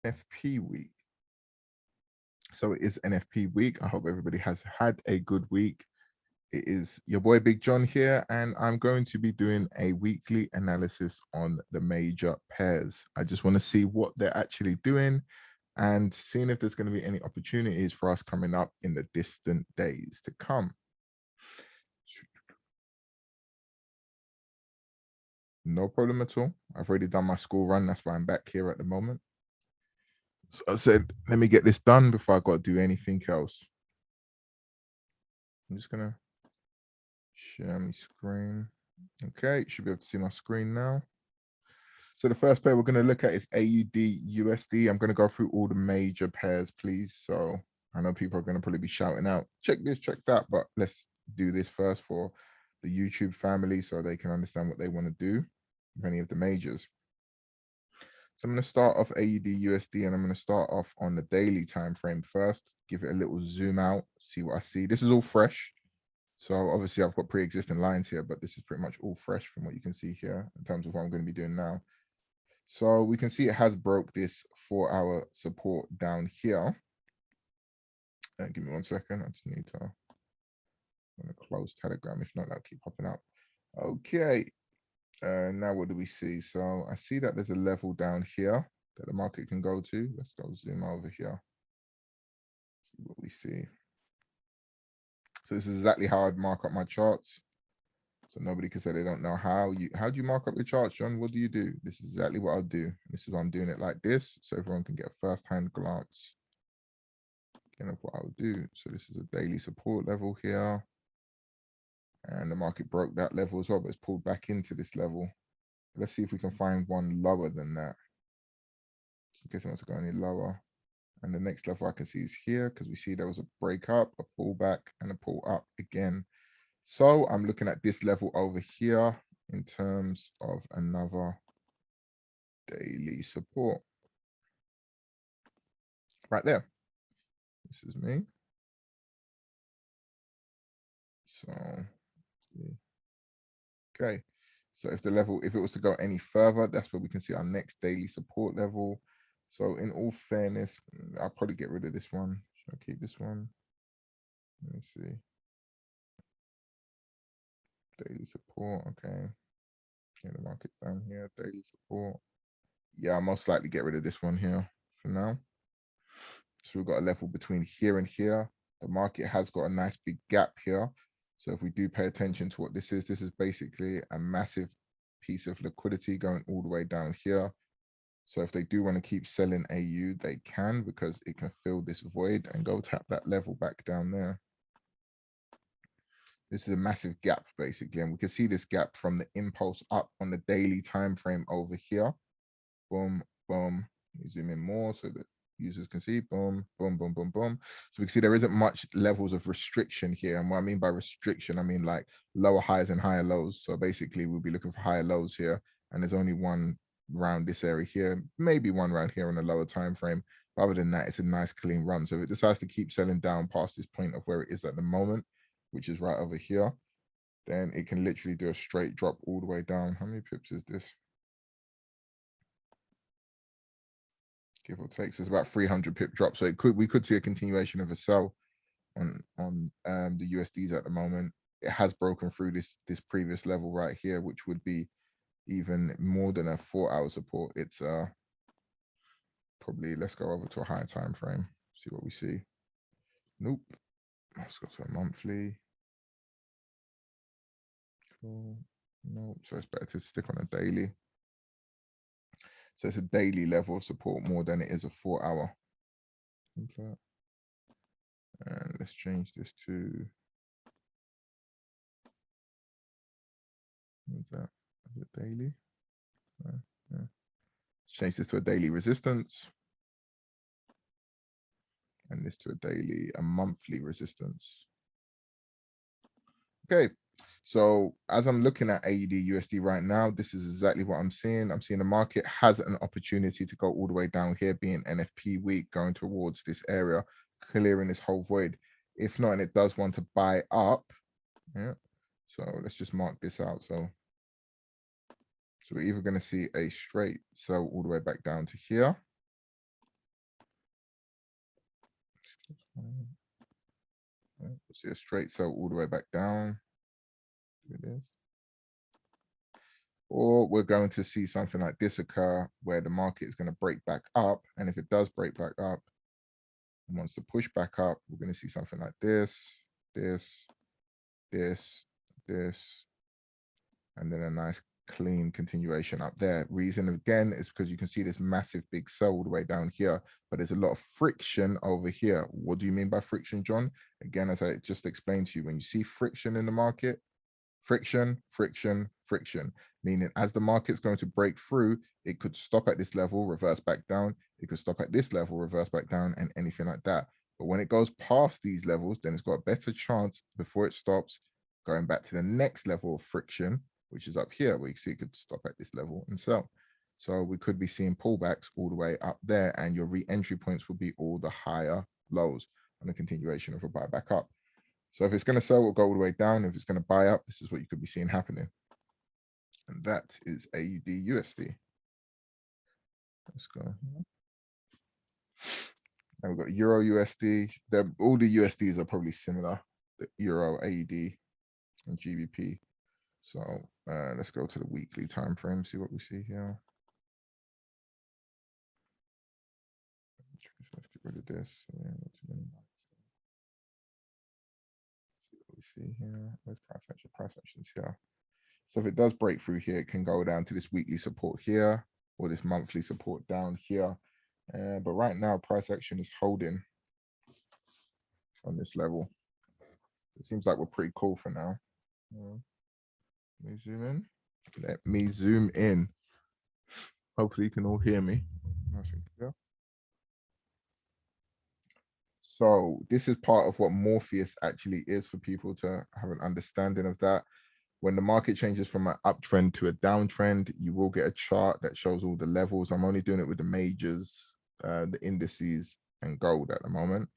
NFP week. So it is NFP week. I hope everybody has had a good week. It is your boy Big John here, and I'm going to be doing a weekly analysis on the major pairs. I just want to see what they're actually doing and seeing if there's going to be any opportunities for us coming up in the distant days to come. No problem at all. I've already done my school run. That's why I'm back here at the moment. So I said, let me get this done before I got to do anything else. I'm just going to share my screen. Okay, should be able to see my screen now. So the first pair we're going to look at is AUD USD. I'm going to go through all the major pairs, please. So I know people are going to probably be shouting out, check this, check that, but let's do this first for the YouTube family so they can understand what they want to do with any of the majors. So I'm going to start off AUD USD, and I'm going to start off on the daily time frame first, give it a little zoom out, see what I see. This is all fresh. So obviously I've got pre-existing lines here, but this is pretty much all fresh from what you can see here in terms of what I'm going to be doing now. So we can see it has broke this 4-hour support down here. Give me 1 second. I just need to, I'm going to close Telegram. If not, that'll keep popping up. Okay. Now what do we see? So I see that there's a level down here that the market can go to. Let's go zoom over here. See what we see. So this is exactly how I'd mark up my charts. So nobody can say they don't know how do you mark up your charts, John? What do you do? This is exactly what I'll do. This is why I'm doing it like this, so everyone can get a first-hand glance again of what I would do. So this is a daily support level here. And the market broke that level as well, but it's pulled back into this level. Let's see if we can find one lower than that. Just in case it wants to go any lower. And the next level I can see is here, because we see there was a break up, a pullback, and a pull up again. So I'm looking at this level over here in terms of another daily support. Right there. This is me. So, okay. So if it was to go any further, that's where we can see our next daily support level. So in all fairness, I'll probably get rid of this one. Should I keep this one? Let me see. Daily support, okay. Get the market down here, daily support. Yeah, I'll most likely get rid of this one here for now. So we've got a level between here and here. The market has got a nice big gap here. So if we do pay attention to what this is basically a massive piece of liquidity going all the way down here. So if they do want to keep selling AU, they can, because it can fill this void and go tap that level back down there. This is a massive gap basically, and we can see this gap from the impulse up on the daily time frame over here. Boom, boom. Let me zoom in more so that users can see. Boom, boom, boom, boom, boom. So we can see there isn't much levels of restriction here. And what I mean by restriction, I mean like lower highs and higher lows. So basically we'll be looking for higher lows here, and there's only one around this area here, maybe one around here on the lower time frame. But other than that, it's a nice clean run. So if it decides to keep selling down past this point of where it is at the moment, which is right over here, then it can literally do a straight drop all the way down. How many pips is this? Give or take. So it's about 300 pip drop. So we could see a continuation of a sell on the USDs at the moment. It has broken through this previous level right here, which would be even more than a 4-hour support. It's probably, let's go over to a higher time frame, see what we see. Nope. Let's go to a monthly. Cool. Nope. So it's better to stick on a daily. So it's a daily level of support more than it is a 4-hour. And let's change this to, what's that? Is it daily? Yeah. Let's change this to a daily resistance. And this to a monthly resistance. Okay. So as I'm looking at AUD USD right now, this is exactly what I'm seeing. I'm seeing the market has an opportunity to go all the way down here, being NFP week, going towards this area, clearing this whole void. If not, and it does want to buy up. Yeah. So let's just mark this out. So we're either going to see a straight sell all the way back down to here, We'll see a straight sell all the way back down. Do this. Or we're going to see something like this occur where the market is going to break back up. And if it does break back up and wants to push back up, we're going to see something like this, this, and then a nice clean continuation up there. Reason again is because you can see this massive big sell all the way down here, but there's a lot of friction over here. What do you mean by friction, John? Again, as I just explained to you, when you see friction in the market, friction, meaning as the market's going to break through, it could stop at this level, reverse back down. It could stop at this level, reverse back down, and anything like that. But when it goes past these levels, then it's got a better chance before it stops going back to the next level of friction, which is up here, where you see it could stop at this level and sell. So we could be seeing pullbacks all the way up there, and your re-entry points will be all the higher lows and a continuation of a buy back up. So if it's going to sell, we'll go all the way down. If it's going to buy up, this is what you could be seeing happening. And that is AUD USD. Let's go. And we've got Euro USD. All the USDs are probably similar. The Euro, AUD, and GBP. So let's go to the weekly time frame, see what we see here. Let's get rid of this. See what we see here. Where's price action? Price actions here. So if it does break through here, it can go down to this weekly support here or this monthly support down here. But right now, price action is holding on this level. It seems like we're pretty cool for now. Let me zoom in. Let me zoom in. Hopefully you can all hear me. So this is part of what Morpheus actually is for people to have an understanding of that. When the market changes from an uptrend to a downtrend, you will get a chart that shows all the levels. I'm only doing it with the majors, the indices, and gold at the moment,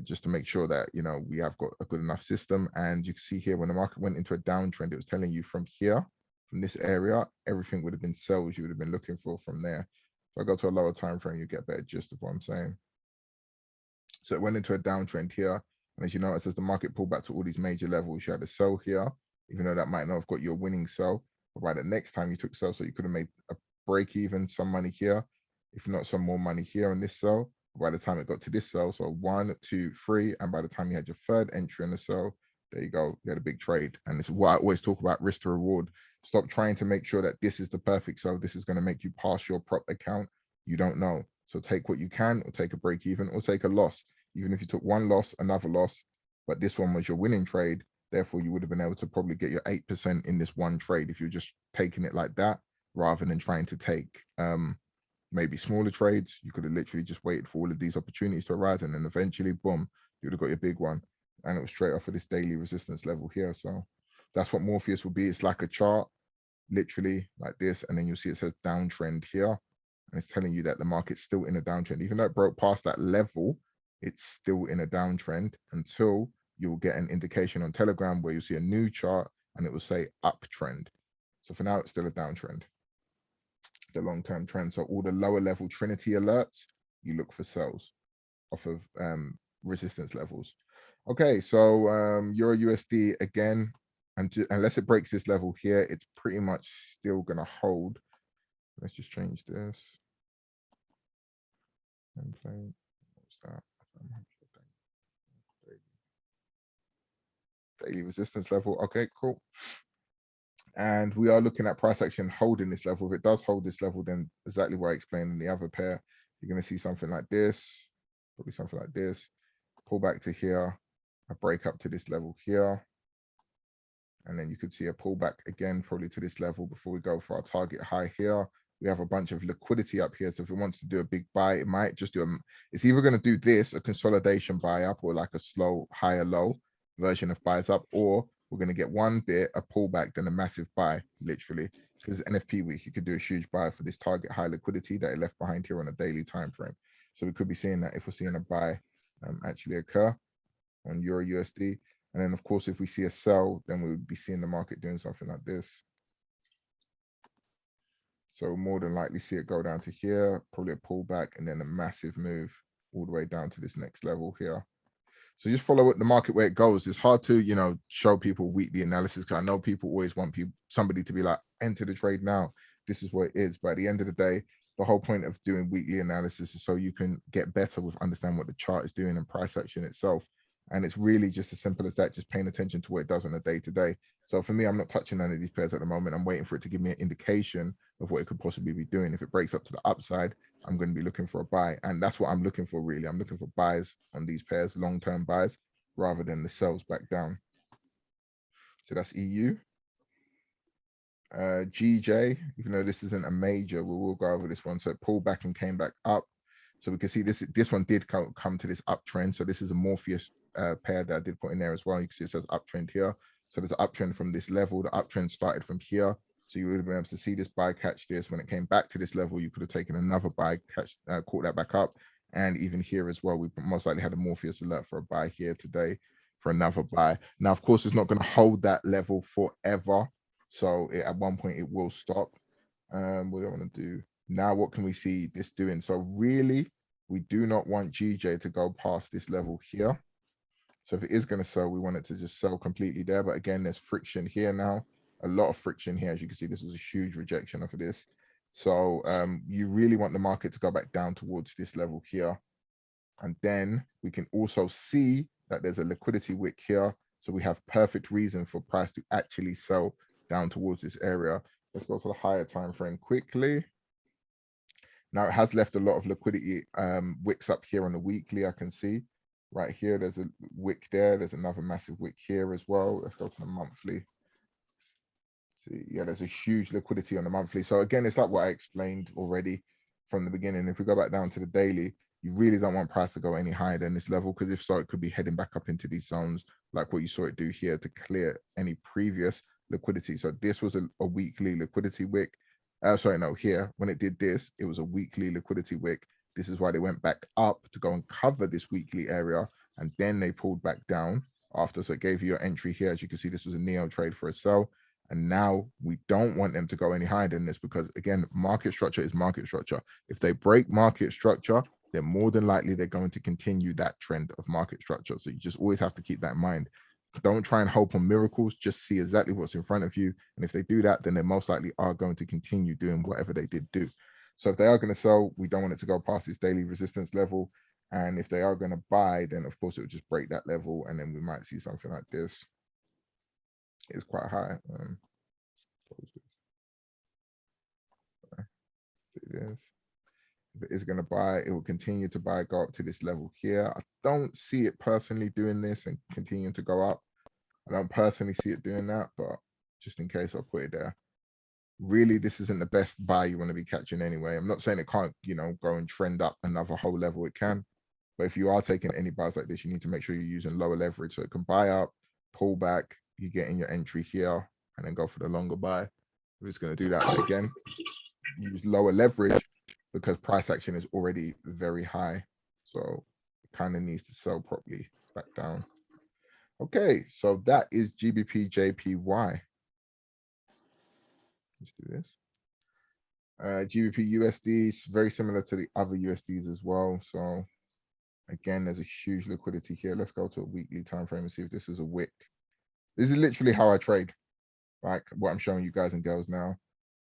just to make sure that, you know, we have got a good enough system. And you can see here, when the market went into a downtrend, it was telling you from here, from this area, everything would have been sells you would have been looking for from there. So I go to a lower time frame, you get a better gist of what I'm saying. So it went into a downtrend here. And as you notice, as the market pulled back to all these major levels, you had a sell here, even though that might not have got you a winning sell. But by the next time you took sell, so you could have made a break even, some money here, if not some more money here on this sell. By the time it got to this sell, so 1, 2, 3, and by the time you had your third entry in the sell, there you go, you had a big trade. And this is what I always talk about, risk to reward. Stop trying to make sure that this is the perfect sell, this is going to make you pass your prop account. You don't know. So take what you can, or take a break even, or take a loss. Even if you took one loss, another loss, but this one was your winning trade, therefore you would have been able to probably get your 8% in this one trade if you're just taking it like that, rather than trying to take maybe smaller trades. You could have literally just waited for all of these opportunities to arise, and then eventually, boom, you would have got your big one. And it was straight off of this daily resistance level here. So that's what Morpheus will be. It's like a chart, literally like this, and then you'll see it says downtrend here, and it's telling you that the market's still in a downtrend. Even though it broke past that level, it's still in a downtrend until you'll get an indication on Telegram where you see a new chart and it will say uptrend. So for now, it's still a downtrend, the long-term trend. So all the lower level Trinity alerts, you look for sells off of resistance levels. Okay, so Euro USD again, and unless it breaks this level here, it's pretty much still gonna hold. Let's just change this. Template. What's that? Daily resistance level. Okay, cool. And we are looking at price action holding this level. If it does hold this level, then exactly what I explained in the other pair, you're going to see something like this, probably something like this, pull back to here, a break up to this level here. And then you could see a pullback again, probably to this level before we go for our target high here. We have a bunch of liquidity up here. So if it wants to do a big buy, it might just do it's either going to do this, a consolidation buy up, or like a slow higher low version of buys up, or we're going to get one bit, a pullback, then a massive buy, literally. Because NFP week, you could do a huge buy for this target high liquidity that it left behind here on a daily time frame. So we could be seeing that if we're seeing a buy actually occur on Euro USD. And then, of course, if we see a sell, then we would be seeing the market doing something like this. So more than likely see it go down to here, probably a pullback, and then a massive move all the way down to this next level here. So just follow the market where it goes. It's hard to, you know, show people weekly analysis, because I know people always want somebody to be like, enter the trade now. This is what it is. But at the end of the day, the whole point of doing weekly analysis is so you can get better with understanding what the chart is doing and price action itself. And it's really just as simple as that, just paying attention to what it does on a day-to-day. So for me, I'm not touching none of these pairs at the moment. I'm waiting for it to give me an indication of what it could possibly be doing. If it breaks up to the upside, I'm going to be looking for a buy. And that's what I'm looking for, really. I'm looking for buys on these pairs, long-term buys, rather than the sells back down. So that's EU. GJ, even though this isn't a major, we will go over this one. So it pulled back and came back up. So we can see this one did come to this uptrend. So this is a Morpheus pair that I did put in there as well. You can see it says uptrend here. So there's an uptrend from this level. The uptrend started from here. So you would have been able to see this buy, catch this. When it came back to this level, you could have taken another buy, caught that back up. And even here as well, we most likely had a Morpheus alert for a buy here today for another buy. Now, of course, it's not going to hold that level forever. So at one point it will stop. What do I want to do? Now, what can we see this doing? So really, we do not want GJ to go past this level here. So if it is going to sell, we want it to just sell completely there. But again, there's friction here now, a lot of friction here. As you can see, this was a huge rejection off of this. So you really want the market to go back down towards this level here. And then we can also see that there's a liquidity wick here. So we have perfect reason for price to actually sell down towards this area. Let's go to the higher time frame quickly. Now it has left a lot of liquidity wicks up here on the weekly. I can see right here, there's a wick there. There's another massive wick here as well. Let's go to the monthly. See, yeah, there's a huge liquidity on the monthly. So again, it's like what I explained already from the beginning. If we go back down to the daily, you really don't want price to go any higher than this level, because if so, it could be heading back up into these zones like what you saw it do here to clear any previous liquidity. So this was a weekly liquidity wick. Sorry, no, here, when it did this, it was a weekly liquidity wick. This is why they went back up to go and cover this weekly area, and then they pulled back down after. So it gave you your entry here. As you can see, this was a neo trade for a sell. And now we don't want them to go any higher than this, because again, market structure is market structure. If they break market structure, then more than likely they're going to continue that trend of market structure. So you just always have to keep that in mind. Don't try and hope on miracles. Just see exactly what's in front of you. And if they do that, then they most likely are going to continue doing whatever they did do. So if they are going to sell, we don't want it to go past this daily resistance level. And if they are going to buy, then of course it will just break that level. And then we might see something like this. It's quite high. It is. If it is going to buy, it will continue to buy, go up to this level here. I don't see it personally doing this and continuing to go up. I don't personally see it doing that, but just in case, I'll put it there. Really, this isn't the best buy you want to be catching anyway. I'm not saying it can't, you know, go and trend up another whole level. It can. But if you are taking any buys like this, you need to make sure you're using lower leverage. So it can buy up, pull back, you get in your entry here, and then go for the longer buy. We're just going to do that again. Use lower leverage because price action is already very high. So it kind of needs to sell properly back down. Okay, so that is GBP JPY. Let's do this. GBP USD is very similar to the other USDs as well. So again, there's a huge liquidity here. Let's go to a weekly time frame and see if this is a wick. This is literally how I trade, like what I'm showing you guys and girls now.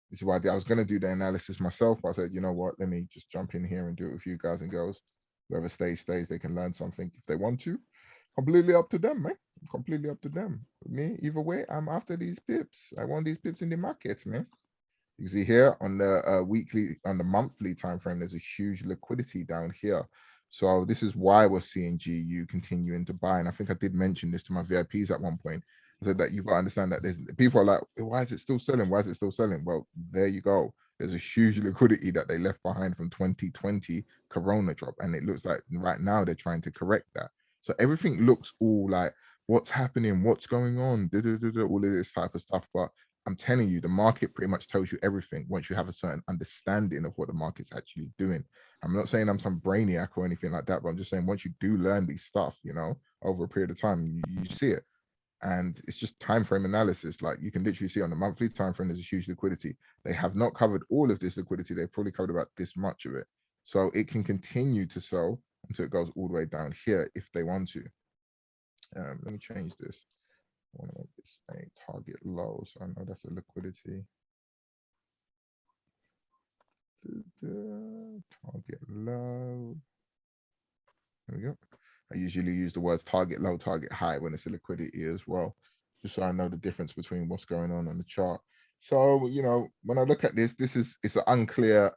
This is why I was going to do the analysis myself, but I said, you know what, let me just jump in here and do it with you guys and girls. Whoever stays, they can learn something if they want to. Completely up to them, man. Completely up to them. Me, either way, I'm after these pips. I want these pips in the markets, man. You see here on the weekly, on the monthly time frame, there's a huge liquidity down here. So this is why we're seeing GU continuing to buy. And I think I did mention this to my VIPs at one point. I said that you've got to understand that there's people are like, why is it still selling? Why is it still selling? Well, there you go. There's a huge liquidity that they left behind from 2020 Corona drop. And it looks like right now they're trying to correct that. So everything looks all like, what's happening? What's going on? All of this type of stuff. But I'm telling you, the market pretty much tells you everything once you have a certain understanding of what the market's actually doing. I'm not saying I'm some brainiac or anything like that, but I'm just saying once you do learn these stuff, you know, over a period of time, you see it. And it's just time frame analysis. Like you can literally see on the monthly time frame, there's a huge liquidity. They have not covered all of this liquidity. They've probably covered about this much of it. So it can continue to sell until it goes all the way down here if they want to. Let me change this. I want to make this a target low, so I know that's a liquidity. Target low. There we go. I usually use the words target low, target high when it's a liquidity as well, just so I know the difference between what's going on the chart. So, you know, when I look at this, it's an unclear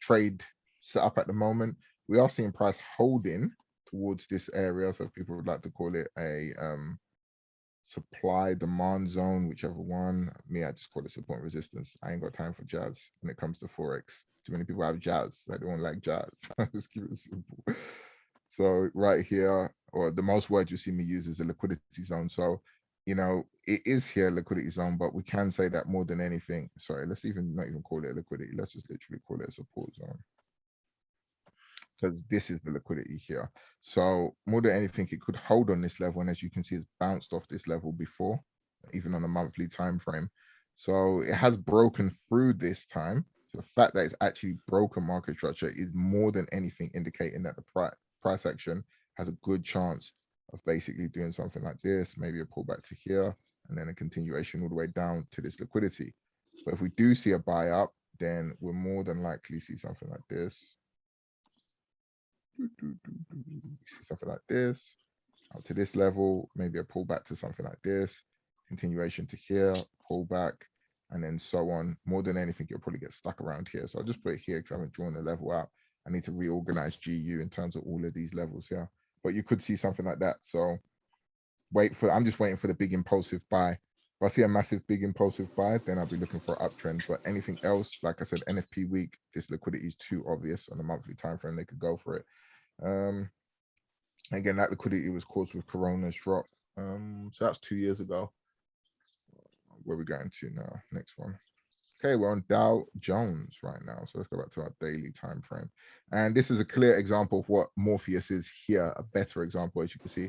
trade setup at the moment. We are seeing price holding towards this area, so people would like to call it a supply demand zone, whichever one. Me, I just call it support and resistance. I ain't got time for jazz when it comes to forex. Too many people have jazz. I don't like jazz. I just keep it simple. So right here, or the most words you see me use is a liquidity zone. So, you know, it is here liquidity zone, but we can say that more than anything. Sorry, let's even not even call it a liquidity. Let's just literally call it a support zone, because this is the liquidity here. So more than anything, it could hold on this level. And as you can see, it's bounced off this level before, even on a monthly time frame. So it has broken through this time. So the fact that it's actually broken market structure is more than anything indicating that the price action has a good chance of basically doing something like this, maybe a pullback to here, and then a continuation all the way down to this liquidity. But if we do see a buy up, then we're more than likely see something like this. See something like this, up to this level, maybe a pullback to something like this, continuation to here, pullback, and then so on. More than anything, you'll probably get stuck around here. So I'll just put it here because I haven't drawn the level out. I need to reorganize GU in terms of all of these levels here. But you could see something like that. So I'm just waiting for the big impulsive buy. If I see a massive big impulsive buy, then I'll be looking for an uptrend. But anything else, like I said, NFP week, this liquidity is too obvious on a monthly time frame. They could go for it. Again, that liquidity was caused with Corona's drop. So that's 2 years ago. Where are we going to now? Next one. Okay, we're on Dow Jones right now. So let's go back to our daily time frame. And this is a clear example of what Morpheus is here, a better example, as you can see.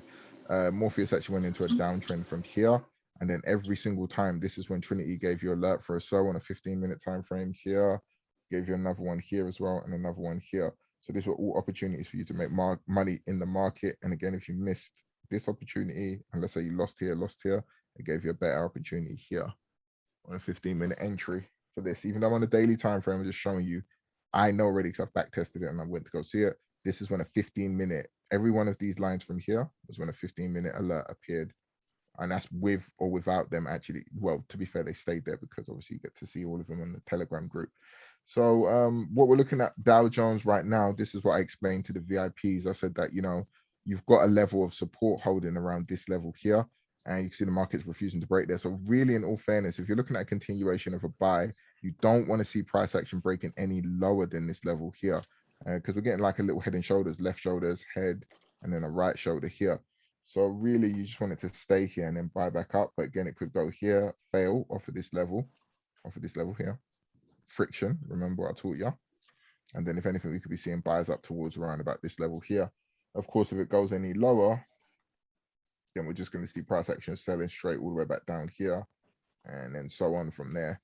Morpheus actually went into a downtrend from here. And then every single time, this is when Trinity gave you alert for a sell on a 15-minute time frame here, gave you another one here as well, and another one here. So these were all opportunities for you to make money in the market. And again, if you missed this opportunity, and let's say you lost here, it gave you a better opportunity here on a 15-minute entry for this. Even though I'm on a daily time frame, I'm just showing you, I know already because I've back tested it and I went to go see it. This is when a 15-minute, every one of these lines from here was when a 15-minute alert appeared. And that's with or without them actually. Well, to be fair, they stayed there because obviously you get to see all of them on the Telegram group. So what we're looking at Dow Jones right now, this is what I explained to the VIPs. I said that, you know, you've got a level of support holding around this level here, and you can see the market's refusing to break there. So really, in all fairness, if you're looking at a continuation of a buy, you don't want to see price action breaking any lower than this level here, because we're getting like a little head and shoulders, left shoulders, head, and then a right shoulder here. So really, you just want it to stay here and then buy back up. But again, it could go here, fail off of this level here. Friction, remember what I taught you. And then if anything, we could be seeing buys up towards around about this level here. Of course, if it goes any lower, then we're just going to see price action selling straight all the way back down here, and then so on from there.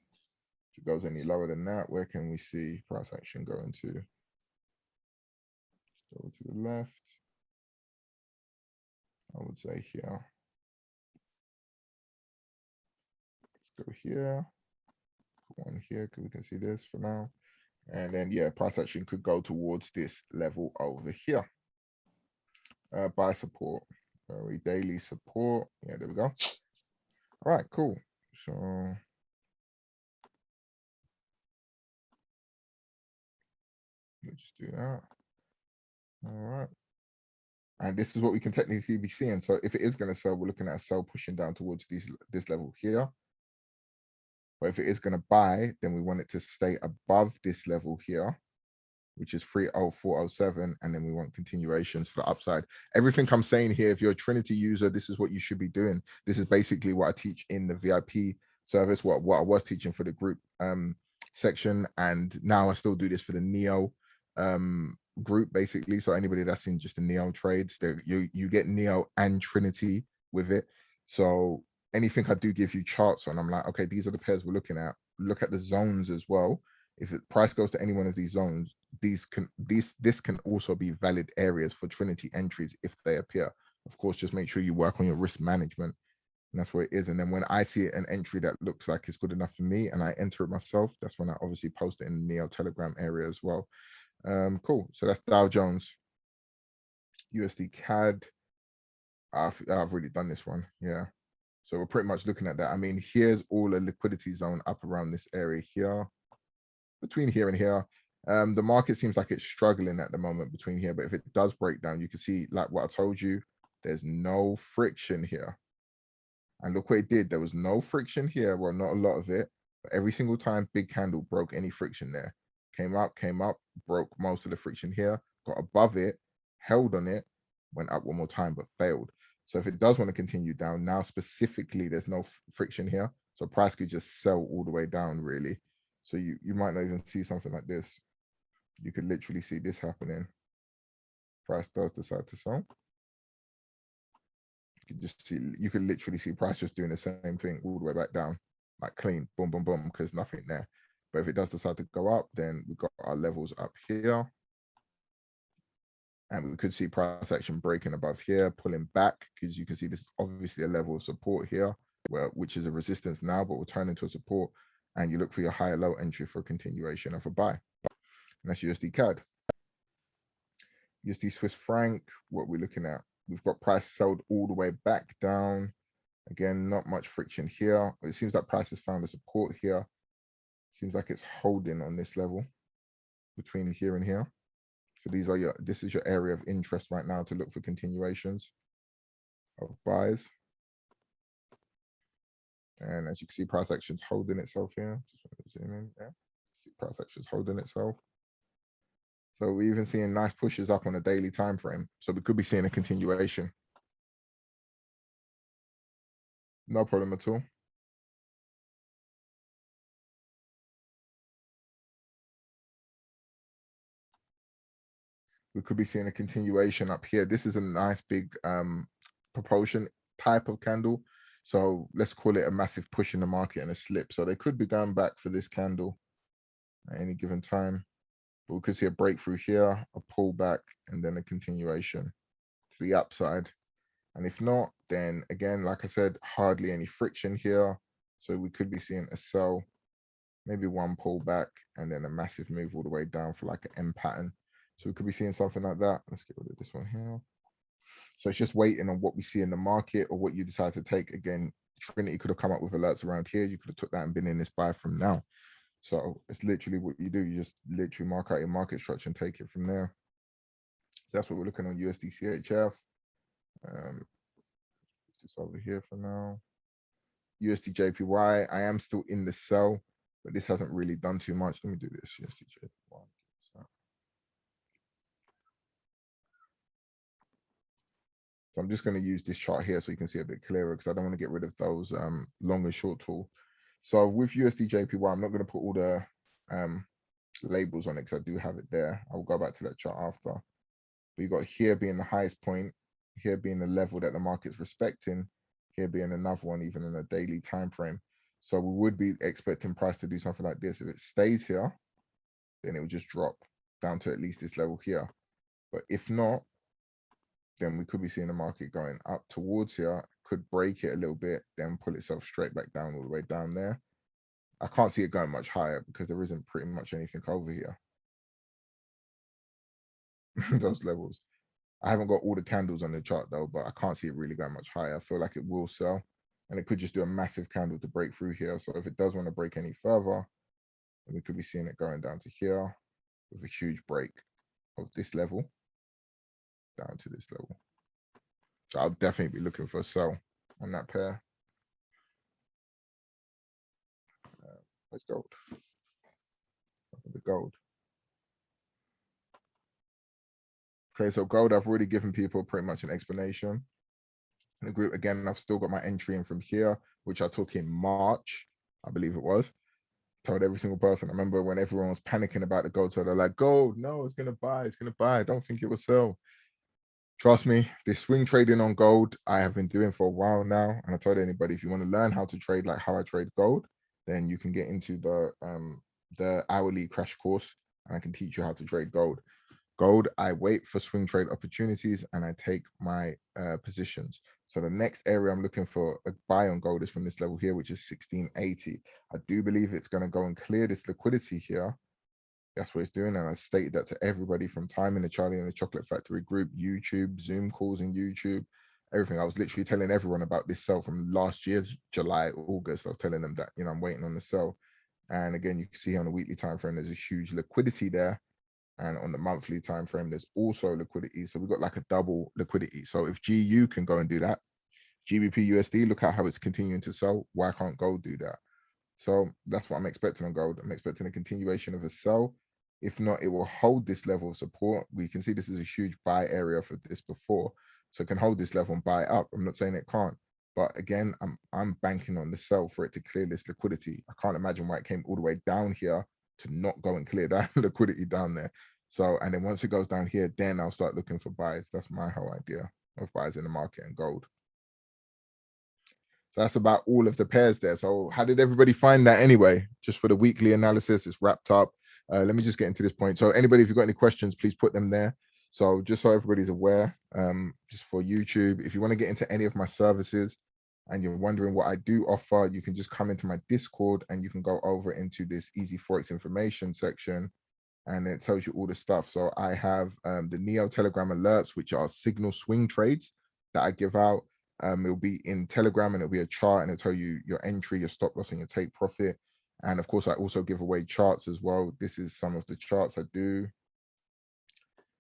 If it goes any lower than that, where can we see price action going to? Just over to the left. I would say here. Let's go here. Put one here because we can see this for now. And then, yeah, price action could go towards this level over here. Buy support. Daily support. Yeah, there we go. All right, cool. So let's just do that. All right. And this is what we can technically be seeing. So if it is going to sell, we're looking at a sell pushing down towards this level here. But if it is going to buy, then we want it to stay above this level here, which is 30407, and then we want continuations for the upside. Everything I'm saying here, if you're a Trinity user, this is what you should be doing. This is basically what I teach in the VIP service, what I was teaching for the group section, and now I still do this for the Neo group, basically. So anybody that's in just the Neo trades, you get Neo and Trinity with it. So anything I do give you charts on, I'm like, okay, these are the pairs we're looking at. Look at the zones as well. If the price goes to any one of these zones, this can also be valid areas for Trinity entries if they appear. Of course, just make sure you work on your risk management. And that's where it is. And then when I see an entry that looks like it's good enough for me and I enter it myself, that's when I obviously post it in the Neo Telegram area as well. Cool. So that's Dow Jones. USD CAD. I've already done this one. Yeah. So we're pretty much looking at that. I mean, here's all a liquidity zone up around this area here, between here and here. The market seems like it's struggling at the moment between here, but if it does break down, you can see, like what I told you, there's no friction here. And look what it did. There was no friction here. Well, not a lot of it, but every single time big candle broke any friction there. Came up, broke most of the friction here, got above it, held on it, went up one more time, but failed. So if it does want to continue down, now specifically, there's no friction here. So price could just sell all the way down, really. So you might not even see something like this. You could literally see this happening. Price does decide to sell. You can just see, you can literally see price just doing the same thing all the way back down, like clean, boom, boom, boom, because nothing there. But if it does decide to go up, then we've got our levels up here. And we could see price action breaking above here, pulling back, because you can see this is obviously a level of support here, which is a resistance now, but will turn into a support. And you look for your higher low entry for a continuation of a buy. And that's USD CAD. USD Swiss franc, what we're looking at. We've got price sold all the way back down. Again, not much friction here. It seems like price has found a support here. Seems like it's holding on this level between here and here. So this is your area of interest right now to look for continuations of buys. And as you can see, price action's holding itself here. Just want to zoom in. Yeah, see price action's holding itself. So we're even seeing nice pushes up on a daily time frame. So we could be seeing a continuation. No problem at all. We could be seeing a continuation up here. This is a nice big propulsion type of candle. So let's call it a massive push in the market and a slip. So they could be going back for this candle at any given time. But we could see a breakthrough here, a pullback, and then a continuation to the upside. And if not, then again, like I said, hardly any friction here. So we could be seeing a sell, maybe one pullback, and then a massive move all the way down for like an M pattern. So we could be seeing something like that. Let's get rid of this one here. So it's just waiting on what we see in the market or what you decide to take. Again, Trinity could have come up with alerts around here. You could have took that and been in this buy from now. So it's literally what you do. You just literally mark out your market structure and take it from there. So that's what we're looking on USD CHF. This over here for now. USD JPY, I am still in the sell, but this hasn't really done too much. Let me do this. USD JPY. So I'm just going to use this chart here so you can see a bit clearer, because I don't want to get rid of those long and short tool. So with USD JPY, I'm not going to put all the labels on it because I do have it there. I'll go back to that chart after. But you got here being the highest point, here being the level that the market's respecting, here being another one, even in a daily time frame. So we would be expecting price to do something like this. If it stays here, then it will just drop down to at least this level here. But if not, then we could be seeing the market going up towards here, could break it a little bit, then pull itself straight back down all the way down there. I can't see it going much higher because there isn't pretty much anything over here. Those levels. I haven't got all the candles on the chart though, but I can't see it really going much higher. I feel like it will sell, and it could just do a massive candle to break through here. So if it does want to break any further, then we could be seeing it going down to here with a huge break of this level down to this level. So I'll definitely be looking for a sell on that pair. Let's gold. The gold. Okay, so gold, I've already given people pretty much an explanation. In the group, again, I've still got my entry in from here, which I took in March, I believe it was. Told every single person. I remember when everyone was panicking about the gold, so they're like, gold, no, it's going to buy, it's going to buy. I don't think it will sell. Trust me, this swing trading on gold, I have been doing for a while now. And I told anybody, if you want to learn how to trade like how I trade gold, then you can get into the hourly crash course and I can teach you how to trade gold. Gold, I wait for swing trade opportunities and I take my positions. So the next area I'm looking for a buy on gold is from this level here, which is 1680. I do believe it's going to go and clear this liquidity here. That's what it's doing. And I stated that to everybody from Time in the Charlie and the Chocolate Factory group, YouTube, Zoom calls in YouTube, everything. I was literally telling everyone about this sell from last year's July, August. I was telling them that, you know, I'm waiting on the sell. And again, you can see on the weekly time frame, there's a huge liquidity there. And on the monthly time frame, there's also liquidity. So we've got like a double liquidity. So if GU can go and do that, GBP USD, look at how it's continuing to sell. Why can't gold do that? So that's what I'm expecting on gold. I'm expecting a continuation of a sell. If not, it will hold this level of support. We can see this is a huge buy area for this before. So it can hold this level and buy up. I'm not saying it can't. But again, I'm banking on the sell for it to clear this liquidity. I can't imagine why it came all the way down here to not go and clear that liquidity down there. So, and then once it goes down here, then I'll start looking for buys. That's my whole idea of buys in the market and gold. So that's about all of the pairs there. So how did everybody find that anyway? Just for the weekly analysis, it's wrapped up. Let me just get into this point. So anybody, if you've got any questions, please put them there. So just so everybody's aware, just for YouTube, if you want to get into any of my services and you're wondering what I do offer, you can just come into my Discord and you can go over into this Easy Forex information section and it tells you all the stuff. So I have the Neo Telegram alerts, which are signal swing trades that I give out. It'll be in Telegram and it'll be a chart and it'll tell you your entry, your stop loss, and your take profit. And of course, I also give away charts as well. This is some of the charts I do.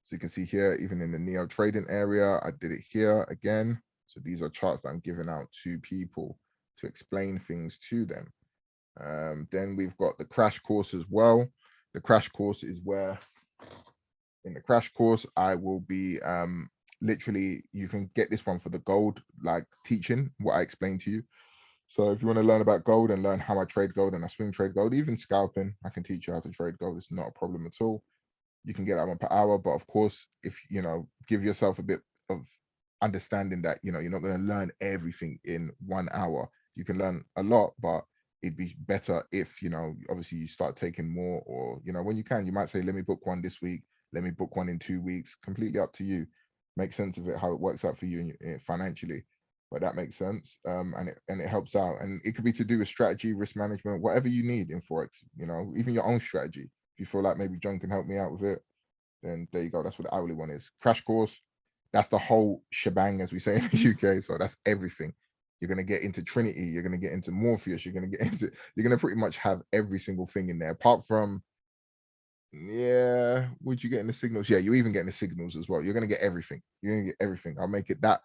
So you can see here, even in the Neo trading area, I did it here again. So these are charts that I'm giving out to people to explain things to them. Then we've got the crash course as well. The crash course is where in the crash course, I will be literally, you can get this one for the gold, like teaching what I explained to you. So if you want to learn about gold and learn how I trade gold and I swing trade gold, even scalping, I can teach you how to trade gold. It's not a problem at all. You can get that one per hour. But of course, if, you know, give yourself a bit of understanding that, you know, you're not going to learn everything in 1 hour. You can learn a lot, but it'd be better if, you know, obviously you start taking more, or, you know, when you can, you might say, let me book one this week. Let me book one in 2 weeks. Completely up to you. Make sense of it, how it works out for you financially. But that makes sense, and it helps out. And it could be to do with strategy, risk management, whatever you need in Forex, you know, even your own strategy. If you feel like maybe John can help me out with it, then there you go. That's what the hourly one is. Crash course, that's the whole shebang, as we say in the UK. So that's everything. You're going to get into Trinity. You're going to get into Morpheus. You're going to get into, you're going to pretty much have every single thing in there, apart from, yeah, would you get in the signals? Yeah, you even get in the signals as well. You're going to get everything. You're going to get everything. I'll make it that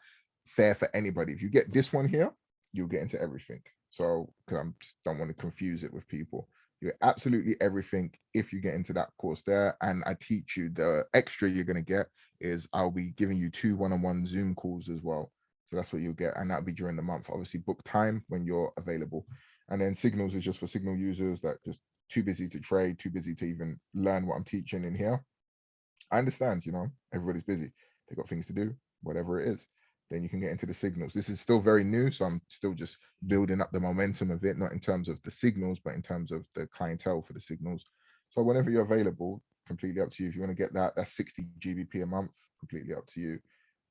fair for anybody. If you get this one here, you'll get into everything. So, because I just don't want to confuse it with people. You're absolutely everything if you get into that course there. And I teach you, the extra you're going to get is I'll be giving you 2 one-on-one Zoom calls as well. So that's what you'll get. And that'll be during the month. Obviously, book time when you're available. And then signals is just for signal users that just too busy to trade, too busy to even learn what I'm teaching in here. I understand, you know, everybody's busy. They've got things to do, whatever it is. Then you can get into the signals. This is still very new, so I'm still just building up the momentum of it, not in terms of the signals, but in terms of the clientele for the signals. So whenever you're available, completely up to you. If you want to get that, that's 60 GBP a month, completely up to you.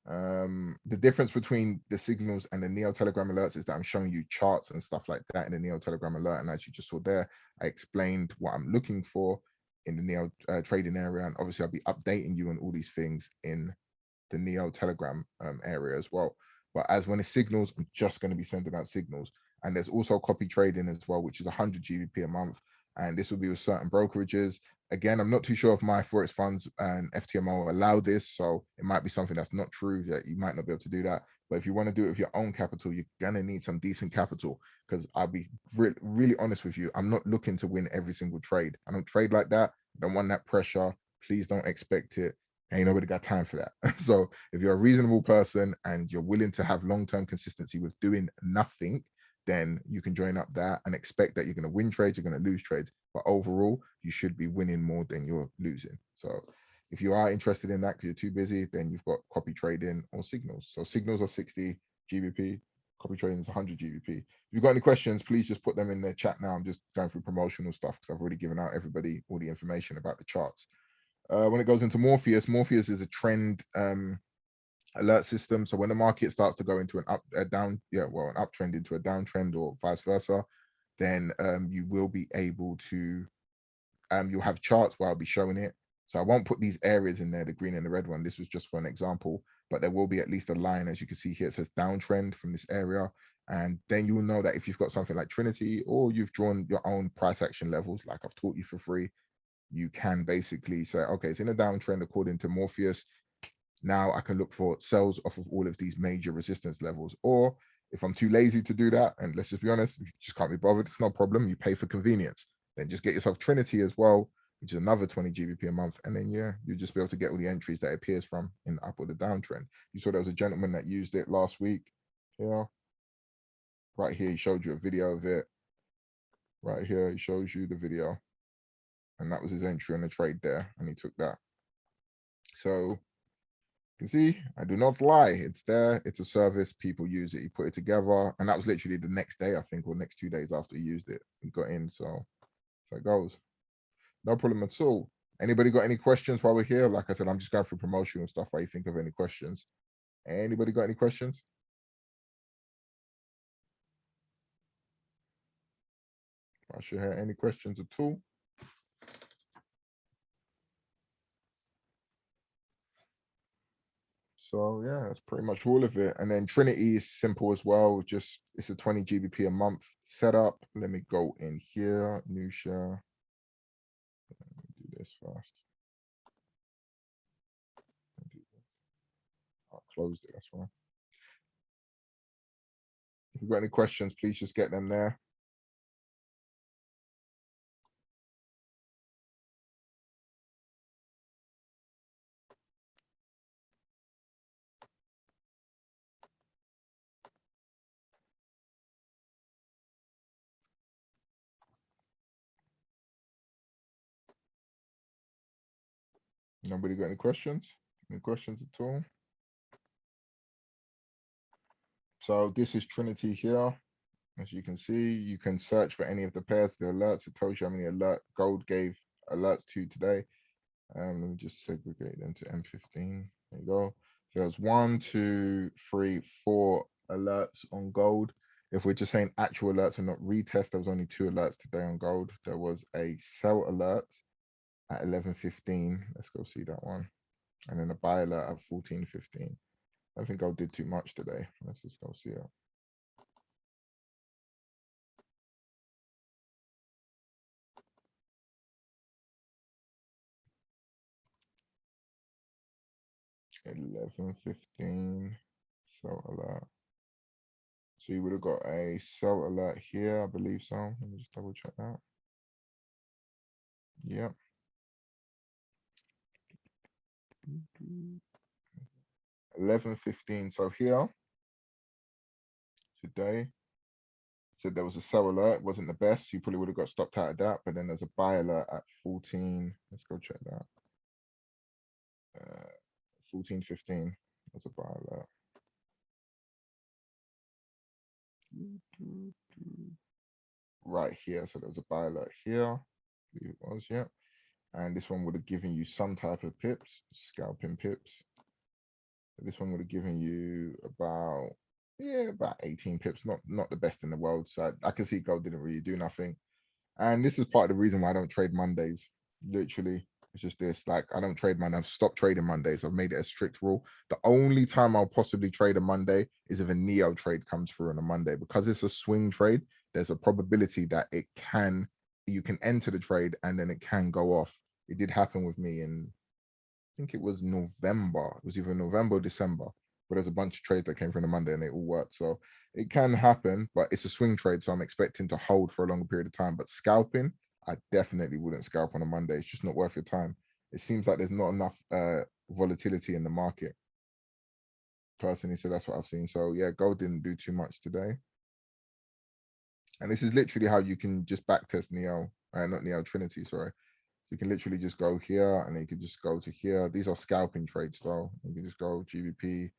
The difference between the signals and the Neo Telegram alerts is that I'm showing you charts and stuff like that in the Neo Telegram alert. And as you just saw there, I explained what I'm looking for in the Neo trading area. And obviously I'll be updating you on all these things in the Neo Telegram area as well. But as when it's signals, I'm just going to be sending out signals. And there's also copy trading as well, which is 100 GBP a month. And this will be with certain brokerages. Again, I'm not too sure if my Forex funds and FTMO allow this. So it might be something that's not true, that you might not be able to do that. But if you want to do it with your own capital, you're going to need some decent capital, because I'll be really honest with you. I'm not looking to win every single trade. I don't trade like that. I don't want that pressure. Please don't expect it. Ain't nobody got time for that. So if you're a reasonable person and you're willing to have long-term consistency with doing nothing, then you can join up that and expect that you're going to win trades, you're going to lose trades. But overall, you should be winning more than you're losing. So if you are interested in that because you're too busy, then you've got copy trading or signals. So signals are 60 GBP, copy trading is 100 GBP. If you've got any questions, please just put them in the chat now. I'm just going through promotional stuff because I've already given out everybody all the information about the charts. When it goes into Morpheus, Morpheus is a trend alert system. So when the market starts to go into an uptrend into a downtrend or vice versa, then you will be able to you'll have charts where I'll be showing it. So I won't put these areas in there, the green and the red one. This was just for an example, but there will be at least a line, as you can see here, it says downtrend from this area. And then you'll know that if you've got something like Trinity, or you've drawn your own price action levels, like I've taught you for free, you can basically say, okay, it's in a downtrend according to Morpheus. Now I can look for sells off of all of these major resistance levels. Or if I'm too lazy to do that, and let's just be honest, if you just can't be bothered, it's no problem. You pay for convenience. Then just get yourself Trinity as well, which is another 20 GBP a month. And then, yeah, you'll just be able to get all the entries that it appears from in the up or the downtrend. You saw there was a gentleman that used it last week. Yeah. Right here, he showed you a video of it. Right here, he shows you the video. And that was his entry on the trade there. And he took that. So you can see, I do not lie. It's there. It's a service. People use it. He put it together. And that was literally the next day, I think, or next 2 days after he used it. He got in. So it goes. No problem at all. Anybody got any questions while we're here? Like I said, I'm just going through promotional stuff while you think of any questions. Anybody got any questions? I should have any questions at all. So yeah, that's pretty much all of it. And then Trinity is simple as well. Just it's a 20 GBP a month setup. Let me go in here, new share. Let me do this first. I closed it, that's why. If you've got any questions, please just get them there. Nobody got any questions? Any questions at all? So this is Trinity here. As you can see, you can search for any of the pairs, the alerts. It tells you how many gold gave alerts to today. Let me just segregate them to M15. There you go. So there's 1, 2, 3, 4 alerts on gold. If we're just saying actual alerts and not retest, there was only 2 alerts today on gold. There was a sell alert at 11:15. Let's go see that one. And then a buy alert at 14:15. I don't think gold did too much today. Let's just go see it. $11.15 sell alert. So you would have got a sell alert here, I believe so. Let me just double check that. Yep. 11:15. So here today, so there was a sell alert. It wasn't the best. You probably would have got stopped out of that. But then there's a buy alert at 14. Let's go check that. 14:15. There's a buy alert. Right here. So there was a buy alert here. It was, yeah. And this one would have given you some type of pips, scalping pips. This one would have given you about 18 pips, not the best in the world. So I can see gold didn't really do nothing. And this is part of the reason why I don't trade Mondays. Literally, it's just this. Like, I don't trade Monday. I've stopped trading Mondays. I've made it a strict rule. The only time I'll possibly trade a Monday is if a Neo trade comes through on a Monday. Because it's a swing trade, there's a probability that you can enter the trade and then it can go off. It did happen with me in, I think it was November. It was either November or December. But there's a bunch of trades that came from the Monday and they all worked. So it can happen, but it's a swing trade. So I'm expecting to hold for a longer period of time. But scalping, I definitely wouldn't scalp on a Monday. It's just not worth your time. It seems like there's not enough volatility in the market. Personally, so that's what I've seen. So yeah, gold didn't do too much today. And this is literally how you can just backtest Neo, not Neo, Trinity, sorry. You can literally just go here and then you can just go to here. These are scalping trades though. You can just go Gbp